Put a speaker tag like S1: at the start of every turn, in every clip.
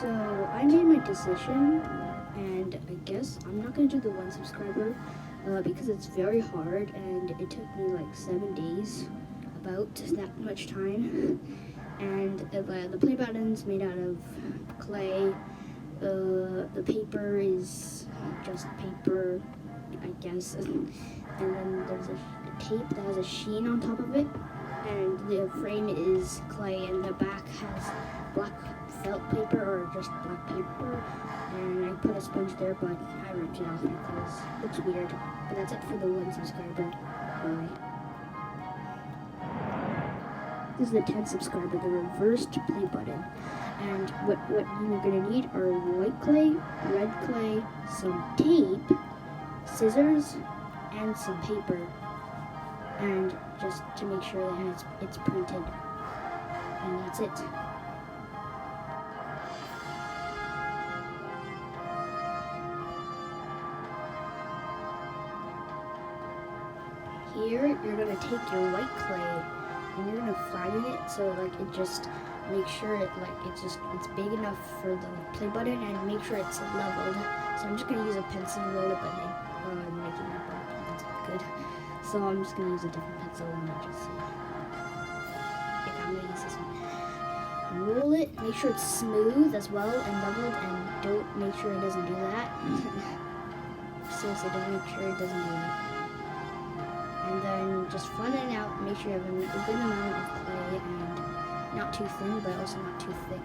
S1: So I made my decision, and I guess I'm not gonna do the 1 subscriber because it's very hard, and it took me like 7 days, about that much time. And the play button's made out of clay. The paper is just paper, I guess, and then there's a tape that has a sheen on top of it, and the frame is clay, and the back has black felt paper or just black paper, and I put a sponge there, but I ripped it off because it looks weird. But that's it for the 1 subscriber. Bye. This is the 10 subscriber, the reversed play button. And what you're gonna need are white clay, red clay, some tape, scissors, and some paper. And just to make sure that it's printed. And that's it. Here, you're gonna take your white clay and you're gonna flatten it so like it just make sure it's big enough for the play button, and make sure it's leveled. So I'm just gonna use a pencil and roll it, but making that that's good. So I'm just gonna use a different pencil and just see. Okay, I'm gonna use this one. Roll it, make sure it's smooth as well and leveled, and don't make sure it doesn't do that. Seriously, don't make sure it doesn't do that. And then just flatten it out, make sure you have a good amount of clay, and not too thin, but also not too thick.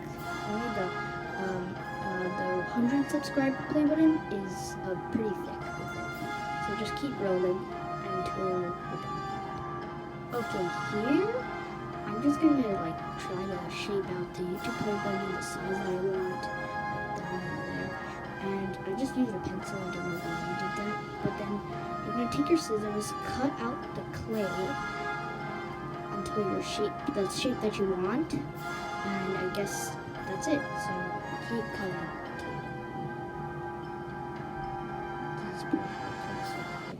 S1: Only the 100 subscribe play button is pretty thick with it. So just keep rolling until we're done. Okay, here, I'm just gonna try to shape out the YouTube play button the size that I want, like down there. And I just used a pencil, I don't know why I did that, but then you're going to take your scissors, cut out the clay until the shape that you want, and I guess that's it. So keep cutting. That's pretty cool. So, yeah.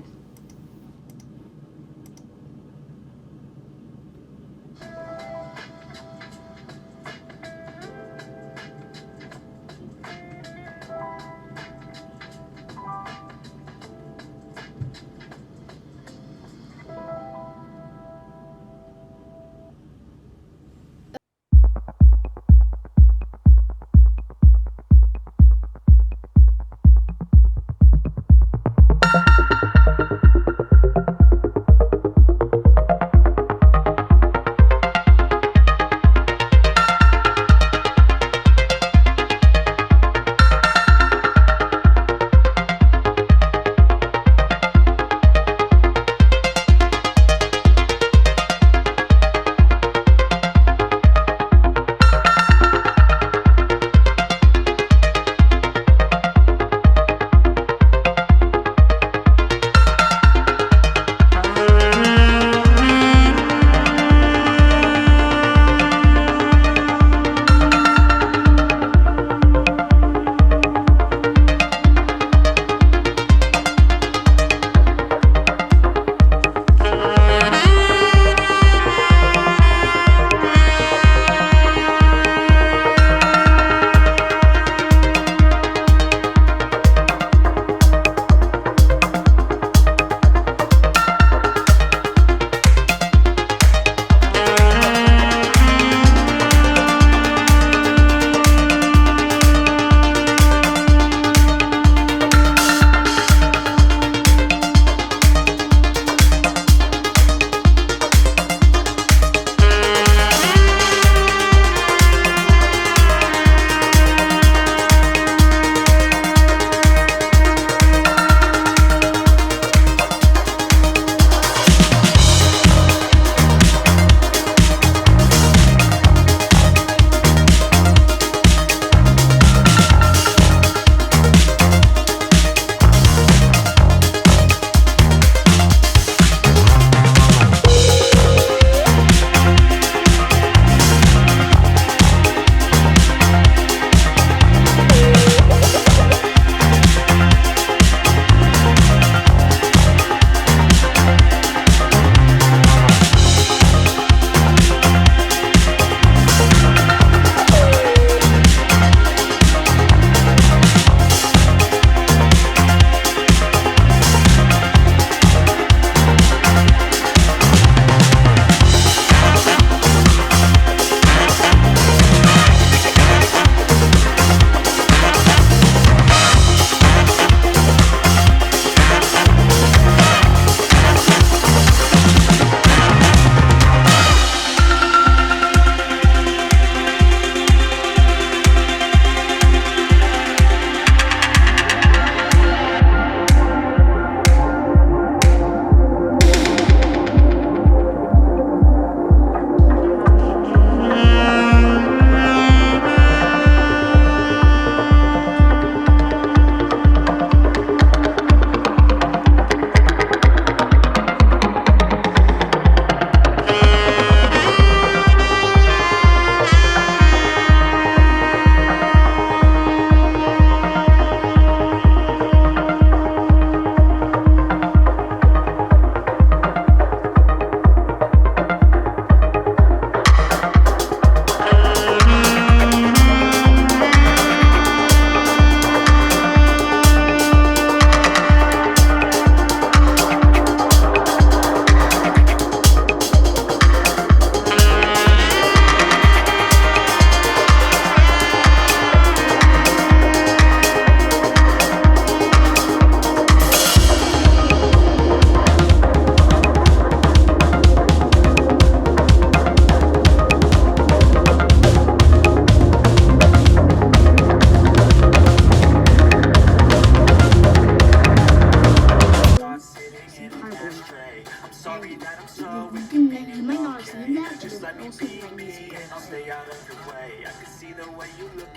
S1: You might not have seen that, but there's also my music.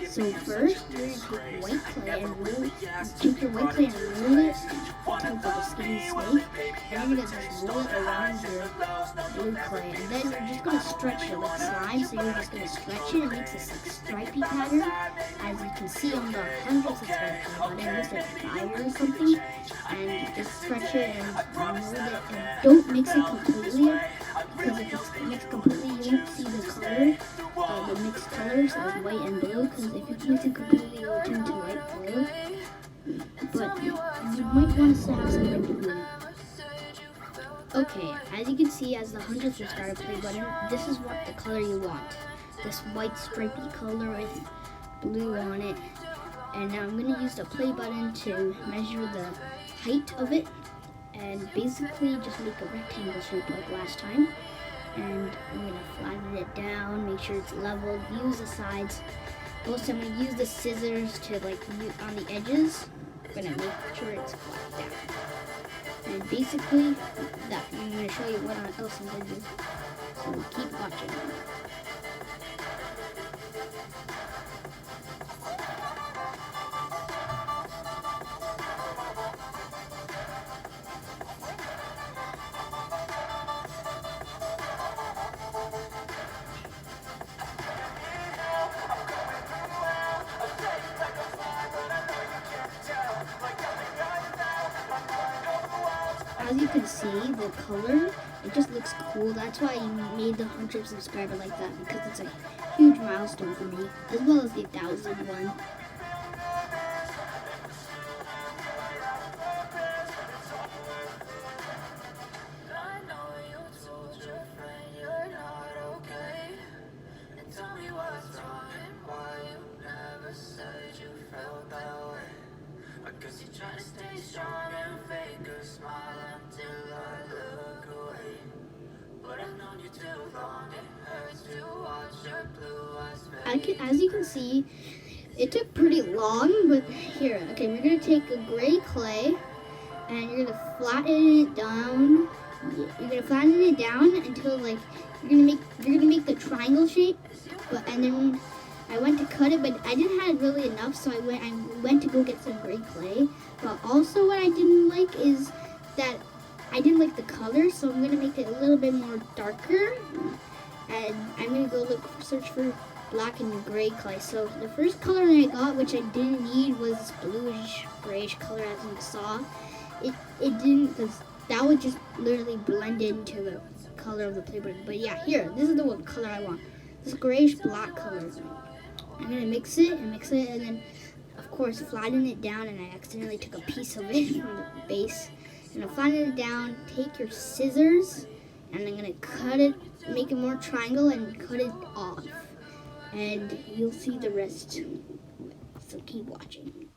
S1: So first, you're going to take white clay and roll it. Take your white clay and roll it like a skinny snake, and you're going to just roll it around your blue clay, and then you're just going to stretch it like slime. So you're just going to stretch it. It makes this like stripy pattern, as you can see on the 100 subscriber button. It looks like fire or something, and just stretch it and mold it. And don't mix it completely, because if it's mixed completely, you won't see the color, the mixed colors of white and blue. Because if you mix it completely, it will turn to light blue. But you might want to have some light blue. Okay, as you can see, as the 100 subscriber play button, this is what the color you want. This white stripy color with blue on it. And now I'm going to use the play button to measure the height of it. And basically just make a rectangle shape like last time. And I'm going to flatten it down, make sure it's leveled, use the sides. Also, I'm going to use the scissors to on the edges. I'm going to make sure it's flat down. And basically, I'm going to show you what else I'm going to do. So keep watching. As you can see, the color, it just looks cool. That's why I made the 100 subscriber like that, because it's a huge milestone for me, as well as the 1,000 one. As you can see, it took pretty long, but here, okay, we're gonna take a gray clay and you're gonna flatten it down. You're gonna flatten it down until you're gonna make the triangle shape. And then I went to cut it, but I didn't have really enough, so I went to go get some gray clay. But also, what I didn't like is that I didn't like the color, so I'm gonna make it a little bit more darker. And I'm gonna go search for black and gray clay. So the first color that I got, which I didn't need, was bluish grayish color, as you saw. It didn't, because that would just literally blend into the color of the play button. But yeah, here, this is the one color I want. This grayish black color. I'm gonna mix it, and then of course flatten it down, and I accidentally took a piece of it from the base. And flatten it down, take your scissors, and I'm gonna cut it, make it more triangle, and cut it off. And you'll see the rest. So keep watching.